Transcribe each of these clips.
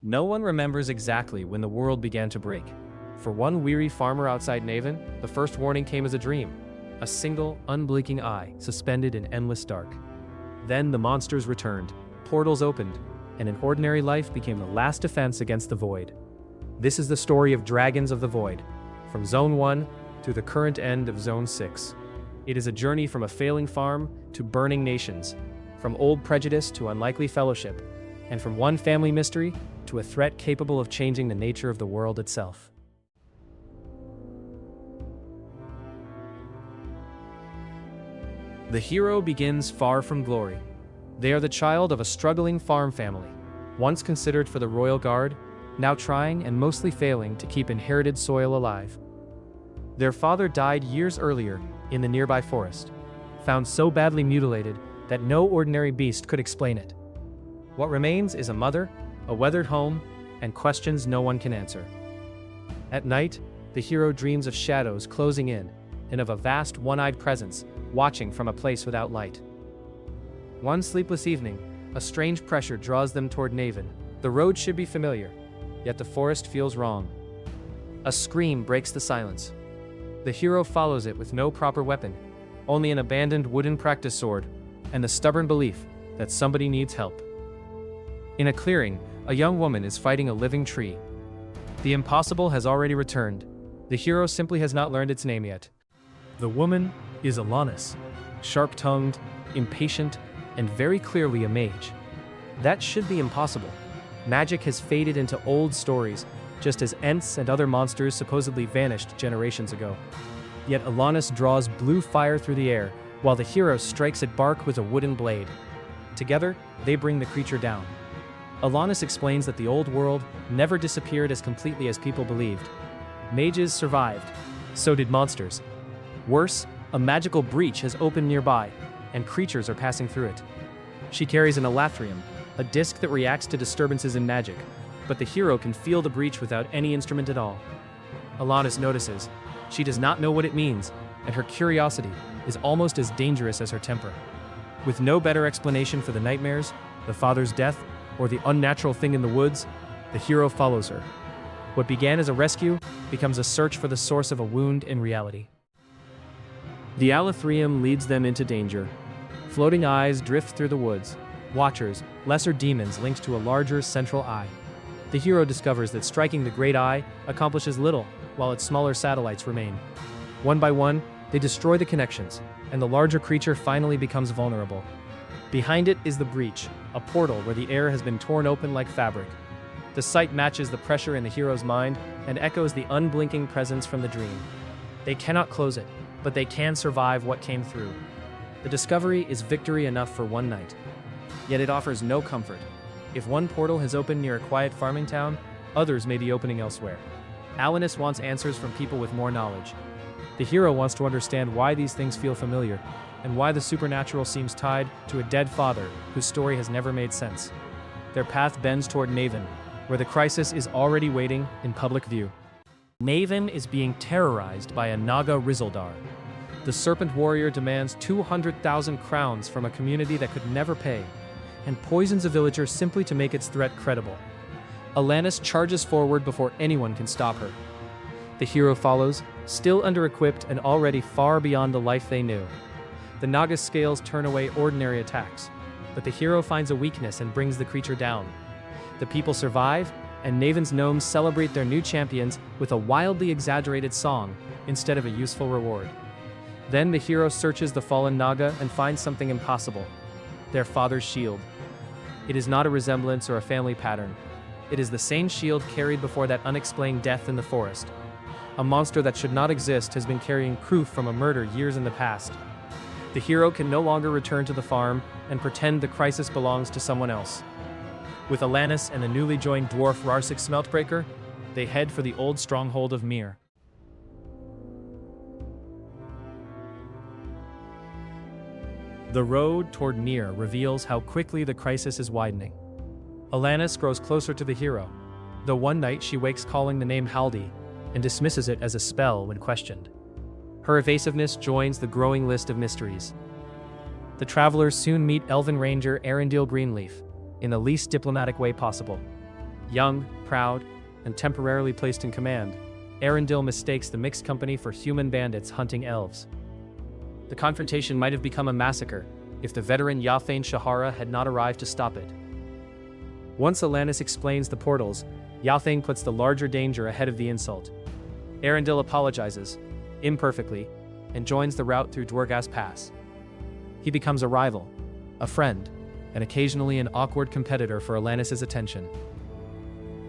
No one remembers exactly when the world began to break. For one weary farmer outside Naven, the first warning came as a dream. A single, unblinking eye suspended in endless dark. Then the monsters returned, portals opened, and an ordinary life became the last defense against the void. This is the story of Dragons of the Void, from Zone 1 to the current end of Zone 6. It is a journey from a failing farm to burning nations, from old prejudice to unlikely fellowship, and from one family mystery to a threat capable of changing the nature of the world itself. The hero begins far from glory. They are the child of a struggling farm family, once considered for the royal guard, now trying and mostly failing to keep inherited soil alive. Their father died years earlier in the nearby forest, found so badly mutilated that no ordinary beast could explain it. What remains is a mother, a weathered home, and questions no one can answer. At night, the hero dreams of shadows closing in and of a vast one-eyed presence watching from a place without light. One sleepless evening, a strange pressure draws them toward Naven. The road should be familiar, yet the forest feels wrong. A scream breaks the silence. The hero follows it with no proper weapon, only an abandoned wooden practice sword, and the stubborn belief that somebody needs help. In a clearing, a young woman is fighting a living tree. The impossible has already returned. The hero simply has not learned its name yet. The woman is Alanis, sharp-tongued, impatient, and very clearly a mage. That should be impossible. Magic has faded into old stories, just as Ents and other monsters supposedly vanished generations ago. Yet Alanis draws blue fire through the air, while the hero strikes at bark with a wooden blade. Together, they bring the creature down. Alanis explains that the old world never disappeared as completely as people believed. Mages survived. So did monsters. Worse, a magical breach has opened nearby, and creatures are passing through it. She carries an elathrium, a disc that reacts to disturbances in magic, but the hero can feel the breach without any instrument at all. Alanis notices. She does not know what it means, and her curiosity is almost as dangerous as her temper. With no better explanation for the nightmares, the father's death, or the unnatural thing in the woods, the hero follows her. What began as a rescue becomes a search for the source of a wound in reality. The elathrium leads them into danger. Floating eyes drift through the woods. Watchers, lesser demons linked to a larger central eye. The hero discovers that striking the great eye accomplishes little, while its smaller satellites remain. One by one, they destroy the connections, and the larger creature finally becomes vulnerable. Behind it is the breach, a portal where the air has been torn open like fabric. The sight matches the pressure in the hero's mind and echoes the unblinking presence from the dream. They cannot close it, but they can survive what came through. The discovery is victory enough for one night. Yet it offers no comfort. If one portal has opened near a quiet farming town, others may be opening elsewhere. Alanis wants answers from people with more knowledge. The hero wants to understand why these things feel familiar, and why the supernatural seems tied to a dead father whose story has never made sense. Their path bends toward Naven, where the crisis is already waiting in public view. Naven is being terrorized by a Naga Rizaldar. The serpent warrior demands 200,000 crowns from a community that could never pay, and poisons a villager simply to make its threat credible. Alanis charges forward before anyone can stop her. The hero follows, still under-equipped and already far beyond the life they knew. The Naga's scales turn away ordinary attacks, but the hero finds a weakness and brings the creature down. The people survive, and Naven's gnomes celebrate their new champions with a wildly exaggerated song instead of a useful reward. Then the hero searches the fallen Naga and finds something impossible: their father's shield. It is not a resemblance or a family pattern. It is the same shield carried before that unexplained death in the forest. A monster that should not exist has been carrying proof from a murder years in the past. The hero can no longer return to the farm and pretend the crisis belongs to someone else. With Alanis and the newly joined dwarf Rarsik Smeltbreaker, they head for the old stronghold of Mihr. The road toward Mihr reveals how quickly the crisis is widening. Alanis grows closer to the hero, though one night she wakes calling the name Haldi and dismisses it as a spell when questioned. Her evasiveness joins the growing list of mysteries. The travelers soon meet Elven Ranger Arundel Greenleaf, in the least diplomatic way possible. Young, proud, and temporarily placed in command, Arundel mistakes the mixed company for human bandits hunting elves. The confrontation might have become a massacre if the veteran Yathane Shahara had not arrived to stop it. Once Alanis explains the portals, Yathane puts the larger danger ahead of the insult. Arundel apologizes, imperfectly, and joins the route through Ðwergaz Pass. He becomes a rival, a friend, and occasionally an awkward competitor for Alanis' attention.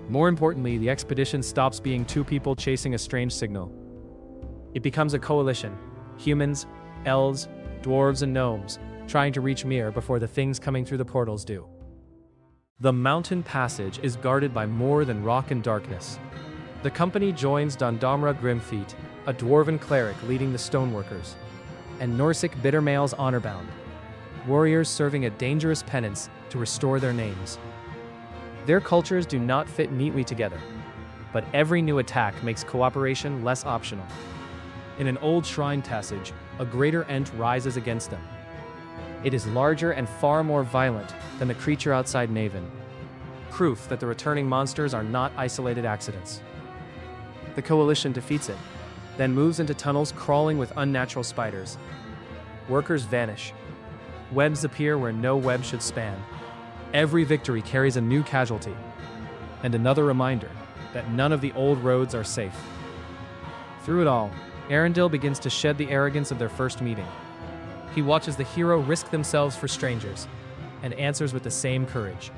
More importantly, the expedition stops being two people chasing a strange signal. It becomes a coalition: humans, elves, dwarves, and gnomes, trying to reach Mihr before the things coming through the portals do. The mountain passage is guarded by more than rock and darkness. The company joins Dondamra Grimfeet, a dwarven cleric leading the stoneworkers, and Norsec Bittermail's honorbound, warriors serving a dangerous penance to restore their names. Their cultures do not fit neatly together, but every new attack makes cooperation less optional. In an old shrine passage, a greater ent rises against them. It is larger and far more violent than the creature outside Naven, proof that the returning monsters are not isolated accidents. The coalition defeats it, then moves into tunnels crawling with unnatural spiders. Workers vanish. Webs appear where no web should span. Every victory carries a new casualty, and another reminder that none of the old roads are safe. Through it all, Arundel begins to shed the arrogance of their first meeting. He watches the hero risk themselves for strangers, and answers with the same courage.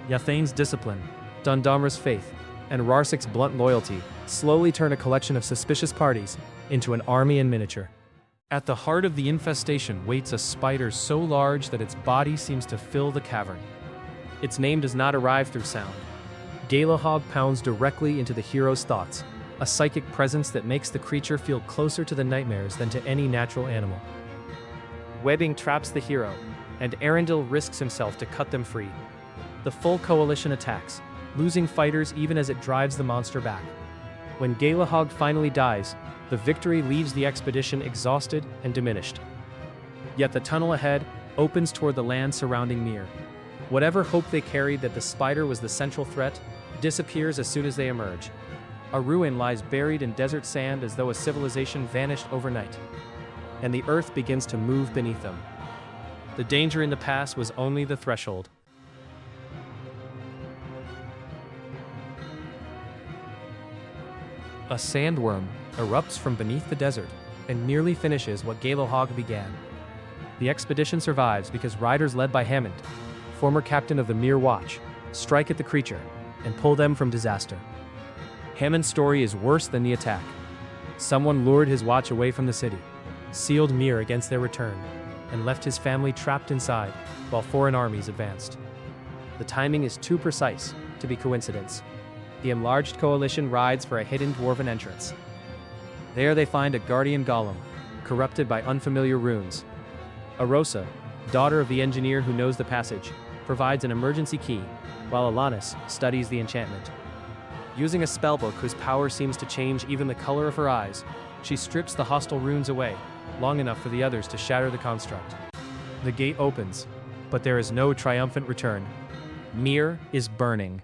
Yathane's discipline, Dondamra's faith, and Rarsic's blunt loyalty slowly turn a collection of suspicious parties into an army in miniature. At the heart of the infestation waits a spider so large that its body seems to fill the cavern. Its name does not arrive through sound. Galahog pounds directly into the hero's thoughts, a psychic presence that makes the creature feel closer to the nightmares than to any natural animal. Webbing traps the hero, and Arundel risks himself to cut them free. The full coalition attacks, losing fighters even as it drives the monster back. When Galahog finally dies, the victory leaves the expedition exhausted and diminished. Yet the tunnel ahead opens toward the land surrounding Mihr. Whatever hope they carried that the spider was the central threat disappears as soon as they emerge. A ruin lies buried in desert sand as though a civilization vanished overnight, and the earth begins to move beneath them. The danger in the past was only the threshold. A sandworm erupts from beneath the desert and nearly finishes what Galahog began. The expedition survives because riders led by Hammond, former captain of the Mihr Watch, strike at the creature and pull them from disaster. Hammond's story is worse than the attack. Someone lured his watch away from the city, sealed Mihr against their return, and left his family trapped inside while foreign armies advanced. The timing is too precise to be coincidence. The enlarged coalition rides for a hidden dwarven entrance. There they find a guardian golem, corrupted by unfamiliar runes. Arosa, daughter of the engineer who knows the passage, provides an emergency key, while Alanis studies the enchantment. Using a spellbook whose power seems to change even the color of her eyes, she strips the hostile runes away, long enough for the others to shatter the construct. The gate opens, but there is no triumphant return. Mihr is burning.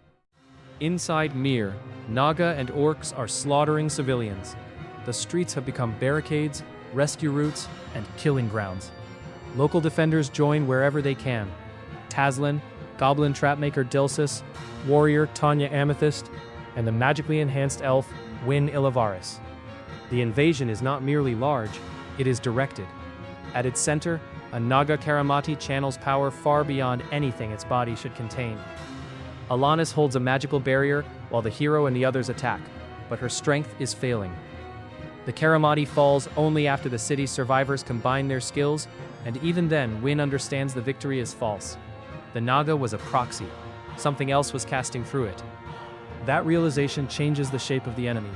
Inside Mihr, Naga and orcs are slaughtering civilians. The streets have become barricades, rescue routes, and killing grounds. Local defenders join wherever they can. Taslan, goblin trapmaker Dilsis, warrior Tanya Amethyst, and the magically enhanced elf Win Ilavaris. The invasion is not merely large, it is directed. At its center, a Naga Karamati channels power far beyond anything its body should contain. Alanis holds a magical barrier while the hero and the others attack, but her strength is failing. The Karamati falls only after the city's survivors combine their skills, and even then Win understands the victory is false. The Naga was a proxy. Something else was casting through it. That realization changes the shape of the enemy.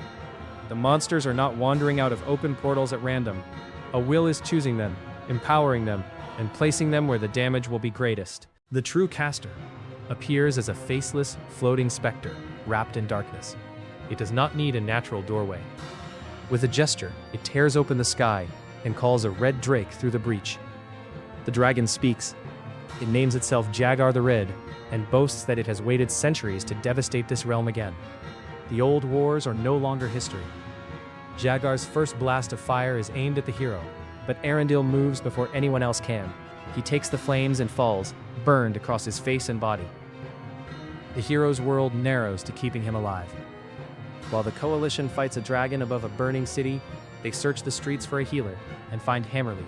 The monsters are not wandering out of open portals at random. A will is choosing them, empowering them, and placing them where the damage will be greatest. The true caster appears as a faceless, floating specter, wrapped in darkness. It does not need a natural doorway. With a gesture, it tears open the sky and calls a red drake through the breach. The dragon speaks. It names itself Jagar the Red, and boasts that it has waited centuries to devastate this realm again. The old wars are no longer history. Ðwergaz's first blast of fire is aimed at the hero, but Arundel moves before anyone else can. He takes the flames and falls, burned across his face and body. The hero's world narrows to keeping him alive. While the coalition fights a dragon above a burning city, they search the streets for a healer and find Hammerleaf,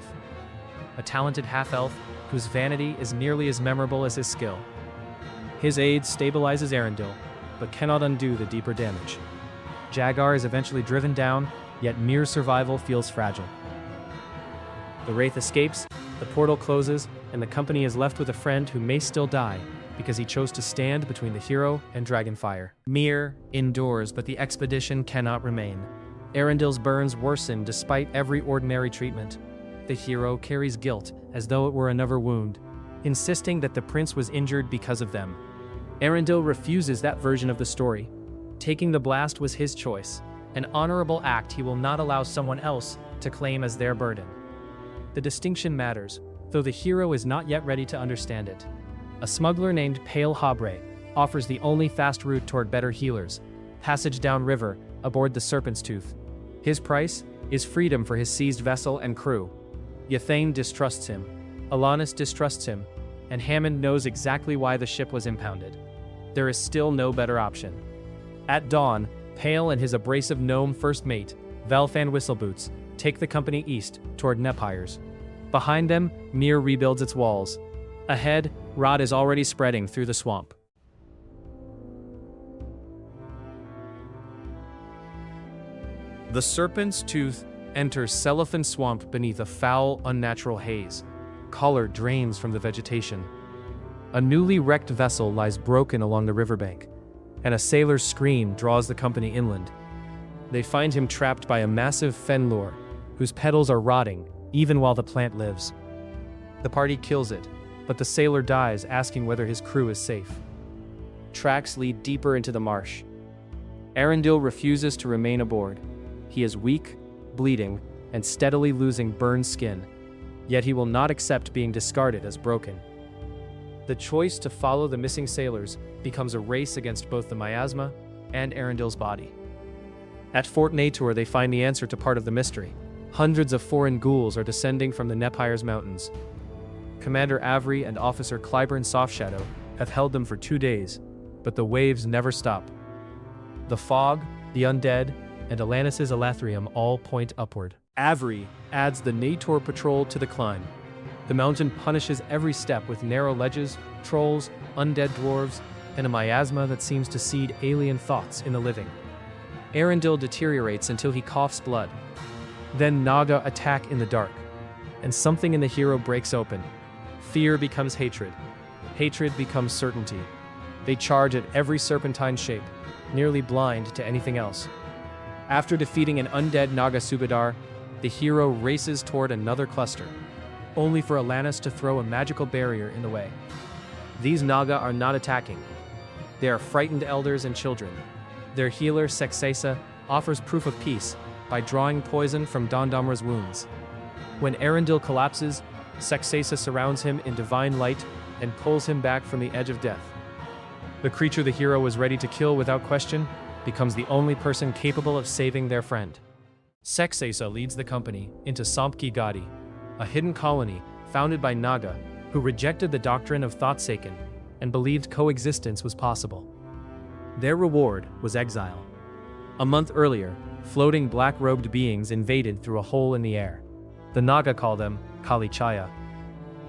a talented half-elf whose vanity is nearly as memorable as his skill. His aid stabilizes Arundel, but cannot undo the deeper damage. Ðwergaz is eventually driven down, yet Mihr's survival feels fragile. The Wraith escapes, the portal closes, and the company is left with a friend who may still die because he chose to stand between the hero and Dragonfire. Mihr endures, but the expedition cannot remain. Arendel's burns worsen despite every ordinary treatment. The hero carries guilt as though it were another wound, insisting that the prince was injured because of them. Arundel refuses that version of the story. Taking the blast was his choice, an honorable act he will not allow someone else to claim as their burden. The distinction matters, though the hero is not yet ready to understand it. A smuggler named Pale Habre offers the only fast route toward better healers, passage downriver aboard the Serpent's Tooth. His price is freedom for his seized vessel and crew. Yathane distrusts him, Alanis distrusts him, and Hammond knows exactly why the ship was impounded. There is still no better option. At dawn, Pale and his abrasive gnome first mate, Valfan Whistleboots, take the company east toward Nepyres. Behind them, Mihr rebuilds its walls. Ahead, rot is already spreading through the swamp. The Serpent's Tooth enters Celophan Swamp beneath a foul, unnatural haze. Color drains from the vegetation. A newly wrecked vessel lies broken along the riverbank, and a sailor's scream draws the company inland. They find him trapped by a massive fen lure, whose petals are rotting even while the plant lives. The party kills it, but the sailor dies asking whether his crew is safe. Tracks lead deeper into the marsh. Arundel refuses to remain aboard. He is weak, bleeding, and steadily losing burned skin, yet he will not accept being discarded as broken. The choice to follow the missing sailors becomes a race against both the miasma and Arendel's body. At Fort Natur, they find the answer to part of the mystery. Hundreds of foreign ghouls are descending from the Nepyres mountains. Commander Avery and Officer Clyburn Softshadow have held them for 2 days, but the waves never stop. The fog, the undead, and Alanis' Elathrium all point upward. Avery adds the Natur patrol to the climb. The mountain punishes every step with narrow ledges, trolls, undead dwarves, and a miasma that seems to seed alien thoughts in the living. Arundel deteriorates until he coughs blood. Then Naga attack in the dark, and something in the hero breaks open. Fear becomes hatred. Hatred becomes certainty. They charge at every serpentine shape, nearly blind to anything else. After defeating an undead Naga Subadar, the hero races toward another cluster, only for Alanis to throw a magical barrier in the way. These Naga are not attacking. They are frightened elders and children. Their healer, Sexesa, offers proof of peace by drawing poison from Dondamra's wounds. When Arundel collapses, Sexesa surrounds him in divine light and pulls him back from the edge of death. The creature the hero was ready to kill without question becomes the only person capable of saving their friend. Sexesa leads the company into Sampki Gadi, a hidden colony founded by Naga who rejected the doctrine of Thoughtsaken and believed coexistence was possible. Their reward was exile. A month earlier, floating black-robed beings invaded through a hole in the air. The Naga call them Kali Chaya.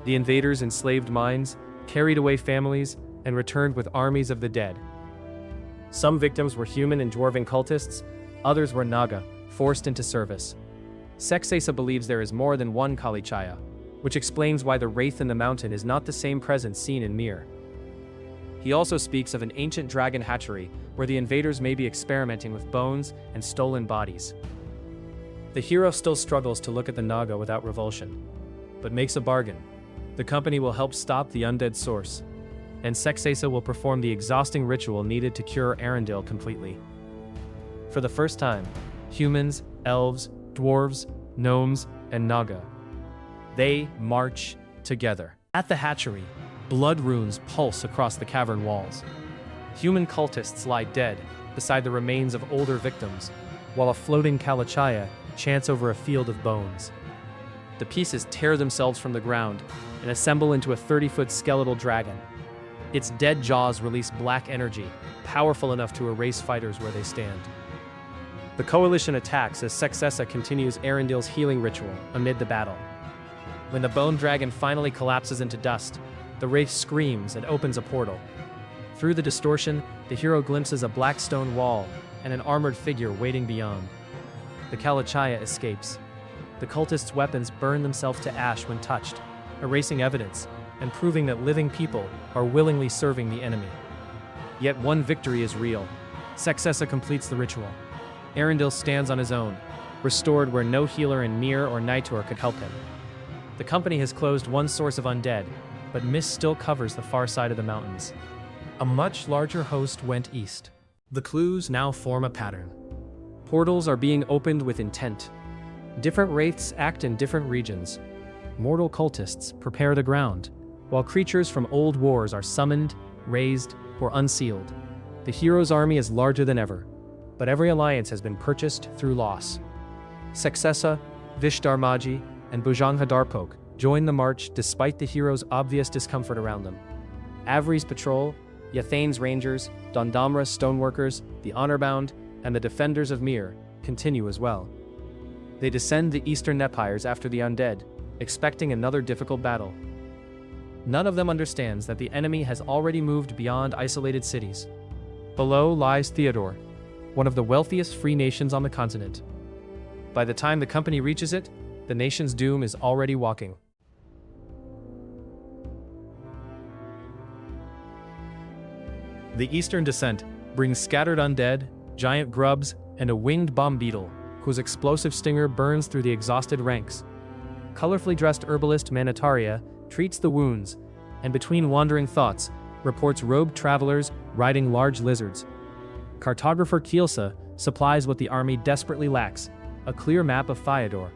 The invaders enslaved minds, carried away families, and returned with armies of the dead. Some victims were human and dwarven cultists, others were Naga, forced into service. Sexesa believes there is more than one Kali Chaya, which explains why the wraith in the mountain is not the same presence seen in Mihr. He also speaks of an ancient dragon hatchery where the invaders may be experimenting with bones and stolen bodies. The hero still struggles to look at the Naga without revulsion, but makes a bargain. The company will help stop the undead source, and Sexesa will perform the exhausting ritual needed to cure Arundel completely. For the first time, humans, elves, dwarves, gnomes, and Naga, they march together. At the hatchery, Blood runes pulse across the cavern walls. Human cultists lie dead beside the remains of older victims, while a floating Kalachaya chants over a field of bones. The pieces tear themselves from the ground and assemble into a 30-foot skeletal dragon. Its dead jaws release black energy, powerful enough to erase fighters where they stand. The coalition attacks as Sexessa continues Arundel's healing ritual amid the battle. When the bone dragon finally collapses into dust, the wraith screams and opens a portal. Through the distortion, the hero glimpses a black stone wall and an armored figure waiting beyond. The Kalachaya escapes. The cultists' weapons burn themselves to ash when touched, erasing evidence and proving that living people are willingly serving the enemy. Yet one victory is real. Sexessa completes the ritual. Arundel stands on his own, restored where no healer in Mihr or Nitor could help him. The company has closed one source of undead, but mist still covers the far side of the mountains. A much larger host went east. The clues now form a pattern. Portals are being opened with intent. Different wraiths act in different regions. Mortal cultists prepare the ground, while creatures from old wars are summoned, raised, or unsealed. The hero's army is larger than ever, but every alliance has been purchased through loss. Sexessa, Vishdarmaji, and Bujanghadarpok join the march despite the hero's obvious discomfort around them. Avri's patrol, Yathane's rangers, Dondamra's stoneworkers, the Honorbound, and the defenders of Mihr continue as well. They descend the eastern Nepyres after the undead, expecting another difficult battle. None of them understands that the enemy has already moved beyond isolated cities. Below lies Thiador, one of the wealthiest free nations on the continent. By the time the company reaches it, the nation's doom is already walking. The eastern descent brings scattered undead, giant grubs, and a winged bomb beetle, whose explosive stinger burns through the exhausted ranks. Colorfully dressed herbalist Manataria treats the wounds, and between wandering thoughts, reports robed travelers riding large lizards. Cartographer Kielsa supplies what the army desperately lacks, a clear map of Thiador.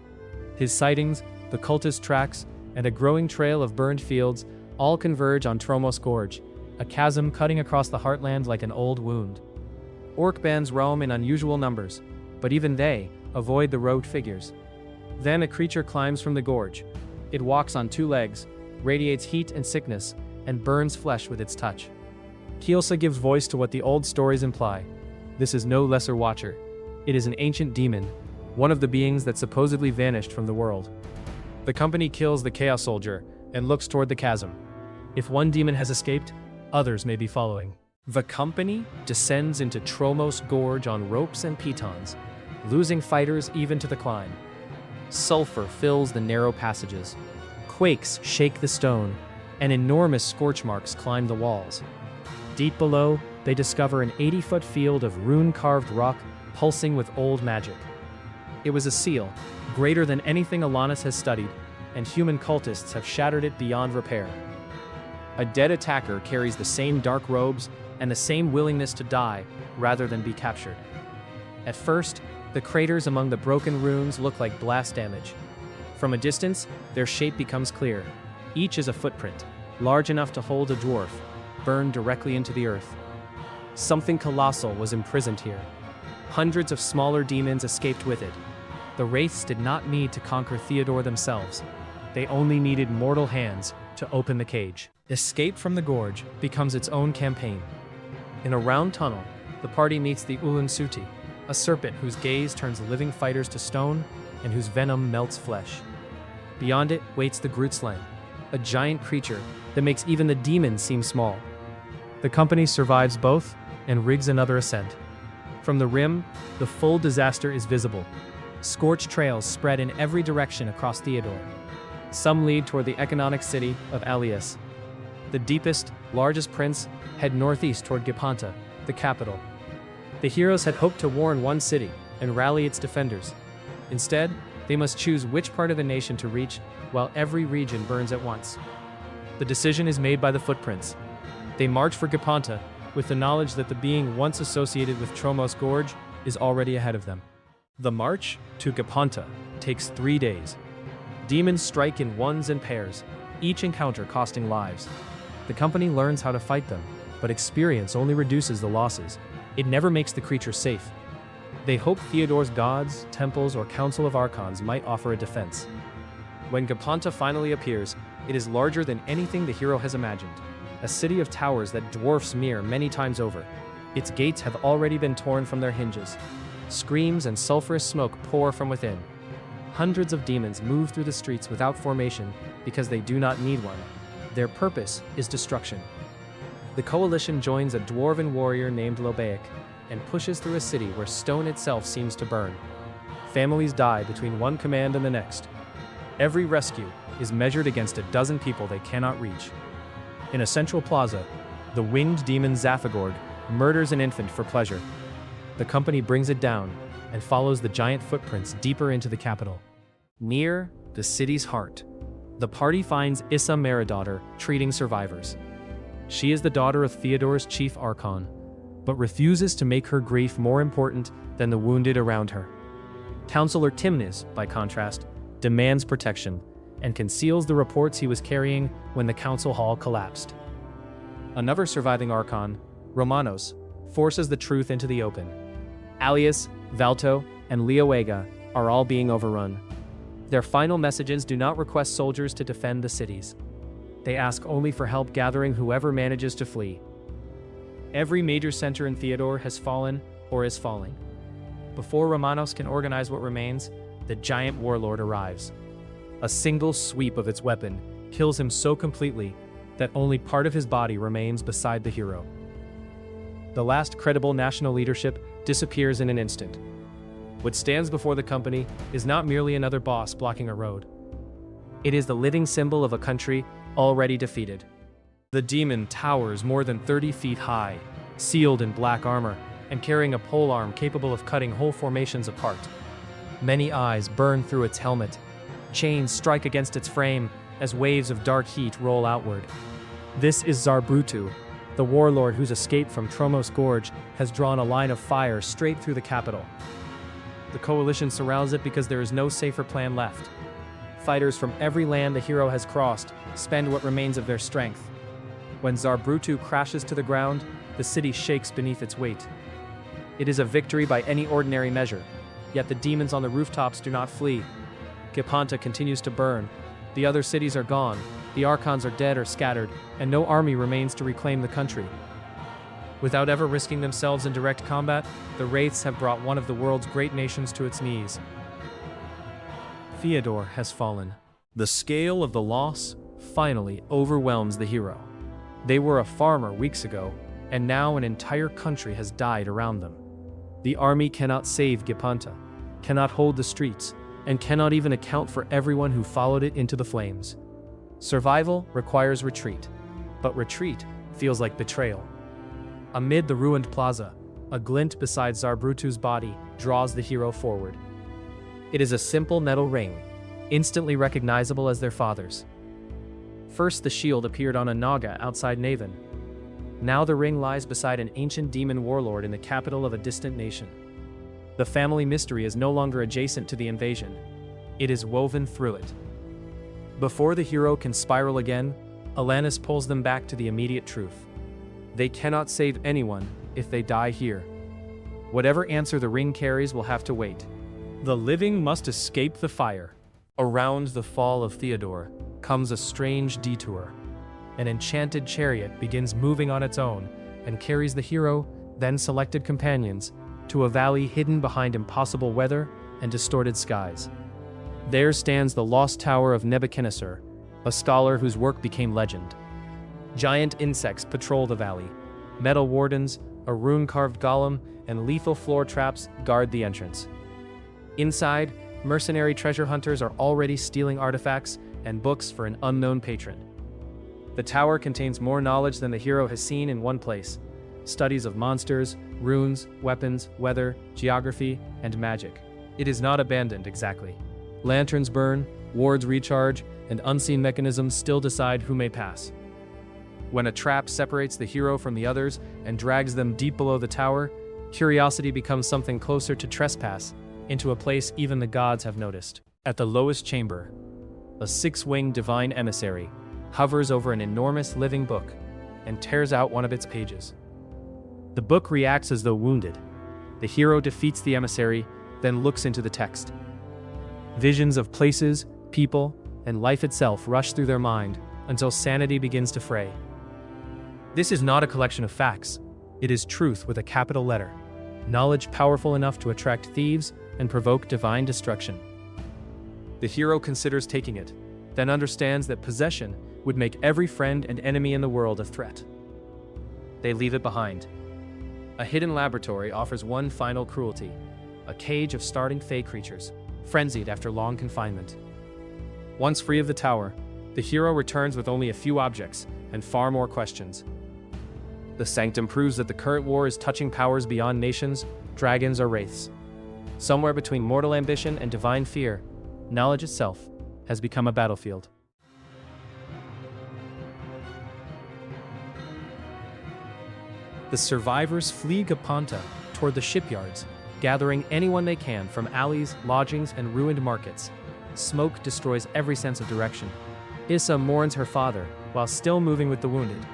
His sightings, the cultist tracks, and a growing trail of burned fields all converge on Tromos Gorge, a chasm cutting across the heartland like an old wound. Orc bands roam in unusual numbers, but even they avoid the robed figures. Then a creature climbs from the gorge. It walks on two legs, radiates heat and sickness, and burns flesh with its touch. Kielsa gives voice to what the old stories imply. This is no lesser watcher. It is an ancient demon, one of the beings that supposedly vanished from the world. The company kills the Chaos Soldier and looks toward the chasm. If one demon has escaped, others may be following. The company descends into Tromos Gorge on ropes and pitons, losing fighters even to the climb. Sulfur fills the narrow passages. Quakes shake the stone, and enormous scorch marks climb the walls. Deep below, they discover an 80-foot field of rune-carved rock pulsing with old magic. It was a seal, greater than anything Alanis has studied, and human cultists have shattered it beyond repair. A dead attacker carries the same dark robes and the same willingness to die rather than be captured. At first, the craters among the broken runes look like blast damage. From a distance, their shape becomes clear. Each is a footprint, large enough to hold a dwarf, burned directly into the earth. Something colossal was imprisoned here. Hundreds of smaller demons escaped with it. The wraiths did not need to conquer Thiador themselves. They only needed mortal hands to open the cage. Escape from the gorge becomes its own campaign. In a round tunnel, the party meets the Ulan Suti, a serpent whose gaze turns living fighters to stone and whose venom melts flesh. Beyond it waits the Grutslang, a giant creature that makes even the demons seem small. The company survives both and rigs another ascent. From the rim, the full disaster is visible. Scorched trails spread in every direction across Thiador. Some lead toward the economic city of Alias. The deepest, largest prints head northeast toward Gipanta, the capital. The heroes had hoped to warn one city and rally its defenders. Instead, they must choose which part of the nation to reach, while every region burns at once. The decision is made by the footprints. They march for Gipanta, with the knowledge that the being once associated with Tromos Gorge is already ahead of them. The march to Gipanta takes 3 days. Demons strike in ones and pairs, each encounter costing lives. The company learns how to fight them, but experience only reduces the losses. It never makes the creature safe. They hope Thiador's gods, temples, or council of archons might offer a defense. When Gepanta finally appears, it is larger than anything the hero has imagined. A city of towers that dwarfs Mihr many times over. Its gates have already been torn from their hinges. Screams and sulfurous smoke pour from within. Hundreds of demons move through the streets without formation because they do not need one. Their purpose is destruction. The coalition joins a dwarven warrior named Ðwergaz and pushes through a city where stone itself seems to burn. Families die between one command and the next. Every rescue is measured against a dozen people they cannot reach. In a central plaza, the winged demon Ðwergaz murders an infant for pleasure. The company brings it down and follows the giant footprints deeper into the capital. Near the city's heart, the party finds Issa Meridaughter treating survivors. She is the daughter of Thiador's chief archon, but refuses to make her grief more important than the wounded around her. Counselor Timnis, by contrast, demands protection and conceals the reports he was carrying when the council hall collapsed. Another surviving archon, Romanos, forces the truth into the open. Alias, Valto, and Ðwergaz are all being overrun. Their final messages do not request soldiers to defend the cities. They ask only for help gathering whoever manages to flee. Every major center in Thiador has fallen or is falling. Before Romanos can organize what remains, the giant warlord arrives. A single sweep of its weapon kills him so completely that only part of his body remains beside the hero. The last credible national leadership disappears in an instant. What stands before the company is not merely another boss blocking a road. It is the living symbol of a country already defeated. The demon towers more than 30 feet high, sealed in black armor, and carrying a polearm capable of cutting whole formations apart. Many eyes burn through its helmet. Chains strike against its frame as waves of dark heat roll outward. This is Zarbrutu, the warlord whose escape from Tromos Gorge has drawn a line of fire straight through the capital. The coalition surrounds it because there is no safer plan left. Fighters from every land the hero has crossed spend what remains of their strength. When Zarbrutu crashes to the ground, the city shakes beneath its weight. It is a victory by any ordinary measure, yet the demons on the rooftops do not flee. Gepanta continues to burn. The other cities are gone, the archons are dead or scattered, and no army remains to reclaim the country. Without ever risking themselves in direct combat, the Wraiths have brought one of the world's great nations to its knees. Thiador has fallen. The scale of the loss finally overwhelms the hero. They were a farmer weeks ago, and now an entire country has died around them. The army cannot save Gepanta, cannot hold the streets, and cannot even account for everyone who followed it into the flames. Survival requires retreat, but retreat feels like betrayal. Amid the ruined plaza, a glint beside Zarbrutu's body draws the hero forward. It is a simple metal ring, instantly recognizable as their father's. First, the shield appeared on a naga outside Naven. Now the ring lies beside an ancient demon warlord in the capital of a distant nation. The family mystery is no longer adjacent to the invasion. It is woven through it. Before the hero can spiral again, Alanis pulls them back to the immediate truth. They cannot save anyone if they die here. Whatever answer the ring carries will have to wait. The living must escape the fire. Around the fall of Thiador comes a strange detour. An enchanted chariot begins moving on its own and carries the hero, then selected companions, to a valley hidden behind impossible weather and distorted skies. There stands the lost tower of Nebuchadnezzar, a scholar whose work became legend. Giant insects patrol the valley. Metal wardens, a rune-carved golem, and lethal floor traps guard the entrance. Inside, mercenary treasure hunters are already stealing artifacts and books for an unknown patron. The tower contains more knowledge than the hero has seen in one place. Studies of monsters, runes, weapons, weather, geography, and magic. It is not abandoned exactly. Lanterns burn, wards recharge, and unseen mechanisms still decide who may pass. When a trap separates the hero from the others and drags them deep below the tower, curiosity becomes something closer to trespass, into a place even the gods have noticed. At the lowest chamber, a six-winged divine emissary, hovers over an enormous living book and tears out one of its pages. The book reacts as though wounded. The hero defeats the emissary, then looks into the text. Visions of places, people, and life itself rush through their mind until sanity begins to fray. This is not a collection of facts. It is truth with a capital letter. Knowledge powerful enough to attract thieves and provoke divine destruction. The hero considers taking it, then understands that possession would make every friend and enemy in the world a threat. They leave it behind. A hidden laboratory offers one final cruelty, a cage of starting Fey creatures, frenzied after long confinement. Once free of the tower, the hero returns with only a few objects and far more questions. The Sanctum proves that the current war is touching powers beyond nations, dragons or wraiths. Somewhere between mortal ambition and divine fear, knowledge itself has become a battlefield. The survivors flee Gapanta toward the shipyards, gathering anyone they can from alleys, lodgings, and ruined markets. Smoke destroys every sense of direction. Issa mourns her father, while still moving with the wounded.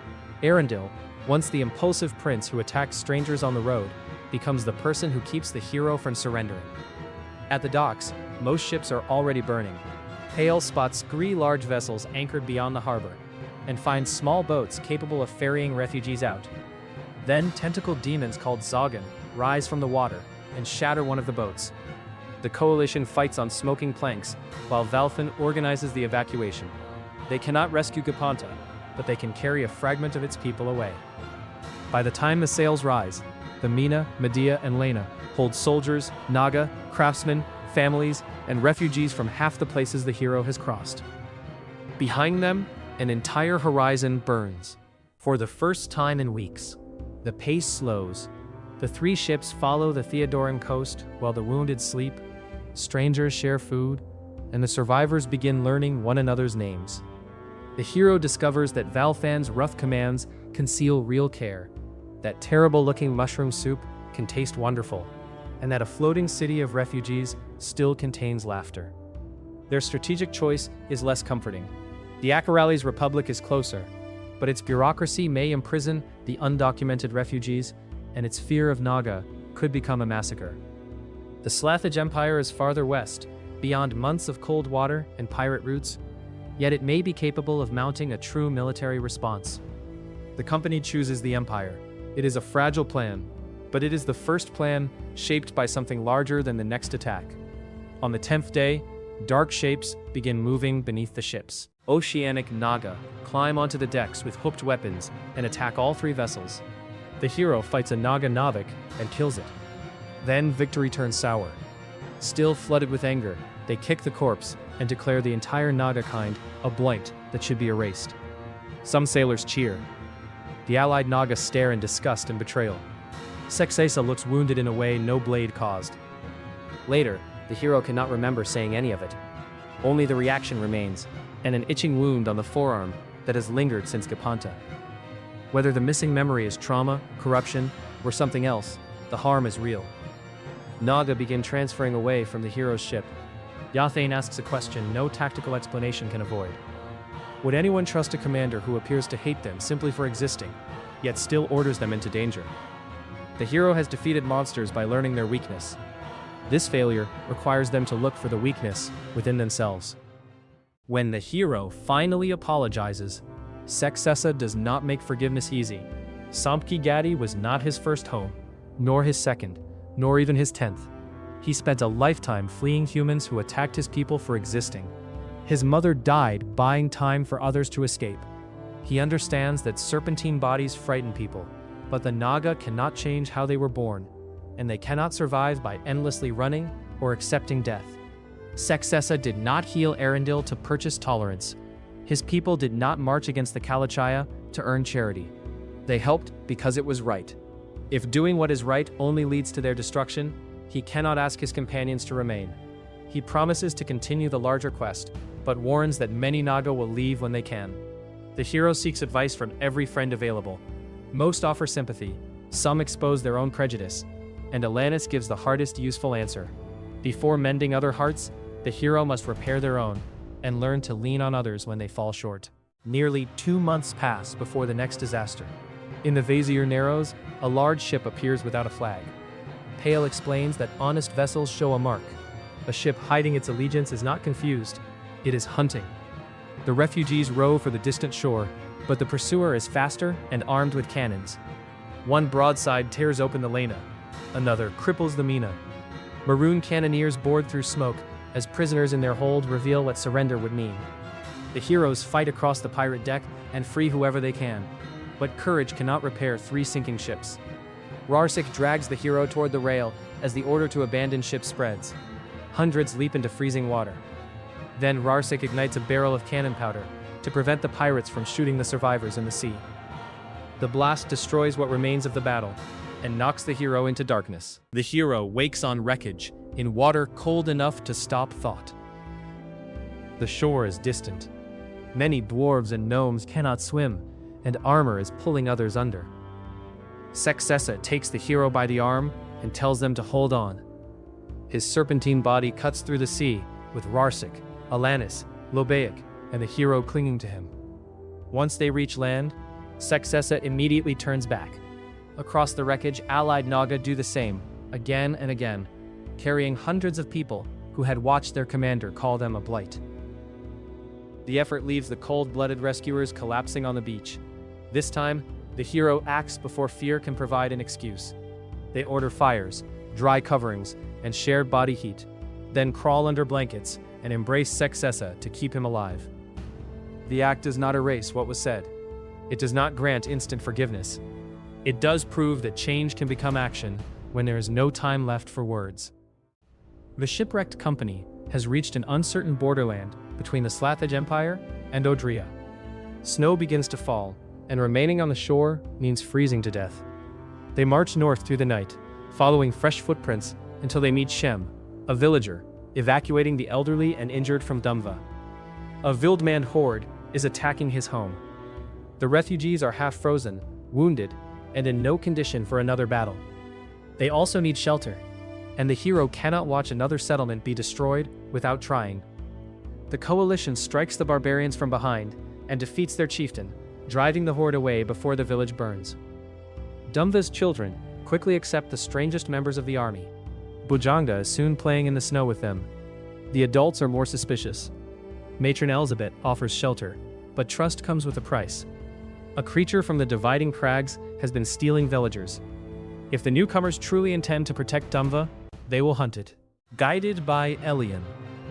Arundel, once the impulsive prince who attacks strangers on the road, becomes the person who keeps the hero from surrendering. At the docks, most ships are already burning. Hale spots 3 large vessels anchored beyond the harbor, and finds small boats capable of ferrying refugees out. Then tentacled demons called Zogan rise from the water and shatter one of the boats. The coalition fights on smoking planks, while Valfin organizes the evacuation. They cannot rescue Gapanta, but they can carry a fragment of its people away. By the time the sails rise, the Mina, Medea, and Lena hold soldiers, Naga, craftsmen, families, and refugees from half the places the hero has crossed. Behind them, an entire horizon burns. For the first time in weeks, the pace slows. The 3 ships follow the Thiadoran coast while the wounded sleep, strangers share food, and the survivors begin learning one another's names. The hero discovers that Valfan's rough commands conceal real care, that terrible-looking mushroom soup can taste wonderful, and that a floating city of refugees still contains laughter. Their strategic choice is less comforting. The Akerali's republic is closer, but its bureaucracy may imprison the undocumented refugees, and its fear of Naga could become a massacre. The Slathage Empire is farther west, beyond months of cold water and pirate routes, yet it may be capable of mounting a true military response. The company chooses the Empire. It is a fragile plan, but it is the first plan shaped by something larger than the next attack. On the 10th day, dark shapes begin moving beneath the ships. Oceanic Naga climb onto the decks with hooked weapons and attack all 3 vessels. The hero fights a Naga Navik and kills it. Then victory turns sour. Still flooded with anger, they kick the corpse and declare the entire Naga kind a blight that should be erased. Some sailors cheer. The allied Naga stare in disgust and betrayal. Sexesa looks wounded in a way no blade caused. Later, the hero cannot remember saying any of it. Only the reaction remains, and an itching wound on the forearm that has lingered since Gapanta. Whether the missing memory is trauma, corruption, or something else, the harm is real. Naga begin transferring away from the hero's ship. Yathane asks a question no tactical explanation can avoid. Would anyone trust a commander who appears to hate them simply for existing, yet still orders them into danger? The hero has defeated monsters by learning their weakness. This failure requires them to look for the weakness within themselves. When the hero finally apologizes, Sexesa does not make forgiveness easy. Sampki Gadi was not his first home, nor his second, nor even his 10th. He spent a lifetime fleeing humans who attacked his people for existing. His mother died buying time for others to escape. He understands that serpentine bodies frighten people, but the Naga cannot change how they were born, and they cannot survive by endlessly running or accepting death. Sexesa did not heal Arundel to purchase tolerance. His people did not march against the Kalachaya to earn charity. They helped because it was right. If doing what is right only leads to their destruction, he cannot ask his companions to remain. He promises to continue the larger quest, but warns that many Naga will leave when they can. The hero seeks advice from every friend available. Most offer sympathy, some expose their own prejudice, and Alanis gives the hardest useful answer. Before mending other hearts, the hero must repair their own, and learn to lean on others when they fall short. Nearly 2 months pass before the next disaster. In the Vazir Narrows, a large ship appears without a flag. Pale explains that honest vessels show a mark. A ship hiding its allegiance is not confused, it is hunting. The refugees row for the distant shore, but the pursuer is faster and armed with cannons. One broadside tears open the Lena, another cripples the Mina. Maroon cannoneers board through smoke as prisoners in their hold reveal what surrender would mean. The heroes fight across the pirate deck and free whoever they can. But courage cannot repair 3 sinking ships. Rarsik drags the hero toward the rail as the order to abandon ship spreads. Hundreds leap into freezing water. Then Rarsik ignites a barrel of cannon powder to prevent the pirates from shooting the survivors in the sea. The blast destroys what remains of the battle and knocks the hero into darkness. The hero wakes on wreckage, in water cold enough to stop thought. The shore is distant. Many dwarves and gnomes cannot swim, and armor is pulling others under. Sanctum takes the hero by the arm and tells them to hold on. His serpentine body cuts through the sea, with Rarsik, Alanis, Lobeik, and the hero clinging to him. Once they reach land, Sanctum immediately turns back. Across the wreckage, allied Naga do the same, again and again, carrying hundreds of people who had watched their commander call them a blight. The effort leaves the cold-blooded rescuers collapsing on the beach. This time, the hero acts before fear can provide an excuse. They order fires, dry coverings, and shared body heat, then crawl under blankets and embrace Sanctum to keep him alive. The act does not erase what was said. It does not grant instant forgiveness. It does prove that change can become action when there is no time left for words. The shipwrecked company has reached an uncertain borderland between the Slathage Empire and Odria. Snow begins to fall, and remaining on the shore means freezing to death. They march north through the night, following fresh footprints until they meet Shem, a villager, evacuating the elderly and injured from Dumva. A Vildman horde is attacking his home. The refugees are half frozen, wounded, and in no condition for another battle. They also need shelter, and the hero cannot watch another settlement be destroyed without trying. The coalition strikes the barbarians from behind and defeats their chieftain, driving the horde away before the village burns. Dumva's children quickly accept the strangest members of the army. Bujangda is soon playing in the snow with them. The adults are more suspicious. Matron Elizabeth offers shelter, but trust comes with a price. A creature from the dividing crags has been stealing villagers. If the newcomers truly intend to protect Dumva, they will hunt it. Guided by Elian,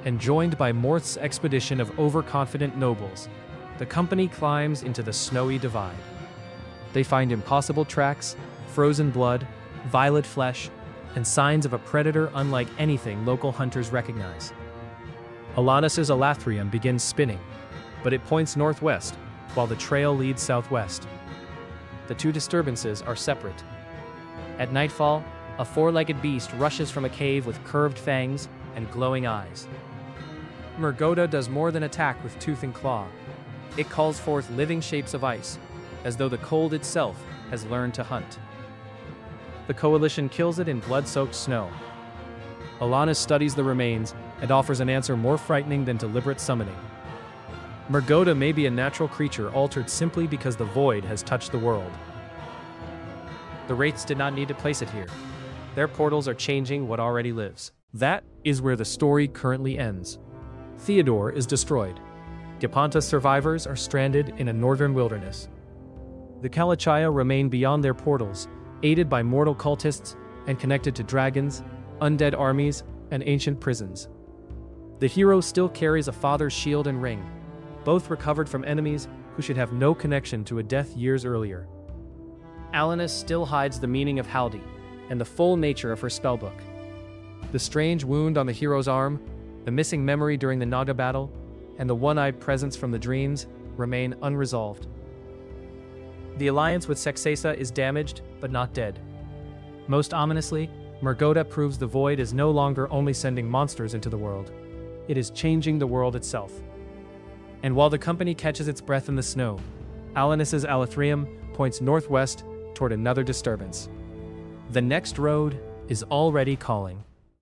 and joined by Morth's expedition of overconfident nobles, the company climbs into the snowy divide. They find impossible tracks, frozen blood, violet flesh, and signs of a predator unlike anything local hunters recognize. Alanis's Elathrium begins spinning, but it points northwest, while the trail leads southwest. The two disturbances are separate. At nightfall, a four-legged beast rushes from a cave with curved fangs and glowing eyes. Mrgoda does more than attack with tooth and claw. It calls forth living shapes of ice, as though the cold itself has learned to hunt. The coalition kills it in blood-soaked snow. Alanis studies the remains and offers an answer more frightening than deliberate summoning. Mrgoda may be a natural creature altered simply because the void has touched the world. The Wraiths did not need to place it here. Their portals are changing what already lives. That is where the story currently ends. Thiador is destroyed. Geponta's survivors are stranded in a northern wilderness. The Kalachaya remain beyond their portals, aided by mortal cultists and connected to dragons, undead armies, and ancient prisons. The hero still carries a father's shield and ring, both recovered from enemies who should have no connection to a death years earlier. Alanis still hides the meaning of Haldi and the full nature of her spellbook. The strange wound on the hero's arm, the missing memory during the Naga battle, and the one-eyed presence from the dreams remain unresolved. The alliance with Sanctum is damaged, but not dead. Most ominously, Mrgoda proves the void is no longer only sending monsters into the world. It is changing the world itself. And while the company catches its breath in the snow, Alanis's Elathrium points northwest toward another disturbance. The next road is already calling.